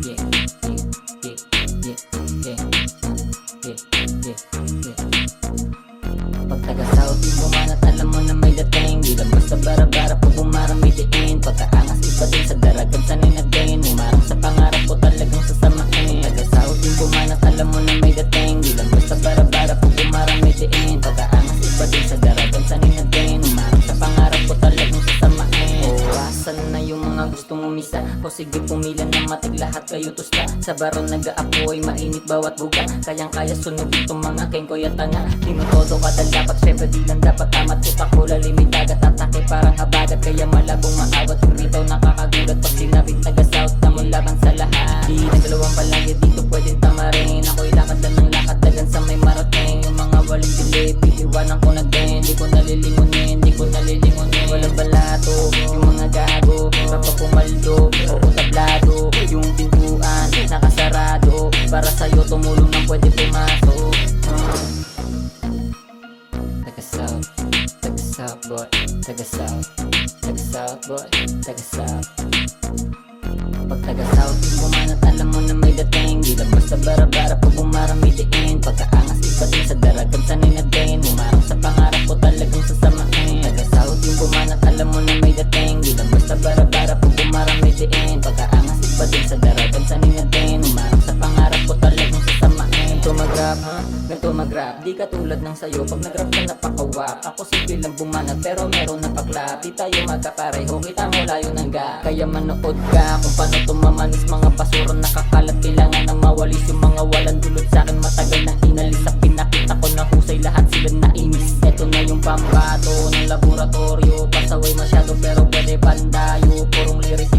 Yeah, yeah, yeah, yeah, yeah, yeah, yeah. Pag taga-South yung bumanat, alam mo na may dating. Di lang basta bara-bara pag bumarang may diin. Pagkaangas iba din sa daragan, sanay na din. Umarang sa pangarap ko talagang sasamain. Taga-South yung bumanat, alam mo na may dating. Di lang basta bara-bara pag bumarang may diin. Pagkaangas iba din sa daragan, sanay na din. Umarang sa pangarap ko talagang sasamain. Asan na yung mga gusto mo misa? O sige pumila na matig lahat kayo tusta. Sa baron nag-aapoy, mainit bawat buga. Kayang-kaya sunog itong mga kengkoy at tanga. Tinutodo ka dapat, syempre di lang dapat tamat. Utak ko lalimay dagat, atake parang habagat. Kaya malabong maawat, yung ritaw nakakagulat. Pag sinabing taga-South na mong laban sa lahat. Di nagalawang palagi dito pwedeng tamarin. Ako'y lakad lang ng lakad, dagan sa may marating. Yung mga walang dilip, iiwanan ko na din. Di ko nalilingunin, di ko nalilingunin. Walang balato, yung mga gago kapag pumaldo, o tablado. Yung pintuan, nakasarado. Para sa'yo tumulong nang pwede pumasok. Taga-South, taga-South boy, taga-South, taga-South boy, taga-South. Pag taga-South yung bumanat, alam mo na may dating. Di lang basta bara-bara pag bumarang may diin. Pagkaangas iba din sa daragan, sanay na din. Umarang sa pangarap ko talagang sasamain. Taga-South yung bumanat, alam mo na may dating. Di lang basta bara-bara pag bumarang may diin. Pagkaangas iba din sa daragan, sanay na din. Umarang sa pangarap ko talagang sasamain. Ganito mag-rap, ha? Ganito mag-rap. Di katulad ng sayo, pag nag-rap ka napakawak. Ako simple lang bumanat, pero meron na paklap. Di tayo magkapareho, kita mo layo ng ga. Kaya manood ka kung paano tumamanis. Mga basura nakakalat, kailangan nang mawalis. Yung mga walang dulot sa'kin, matagal na inalis. Sa pinakita ko na husay, lahat sila nainis. Eto na yung pambato ng laboratorio. Pasaway masyado pero pwede pandayo. Purong liris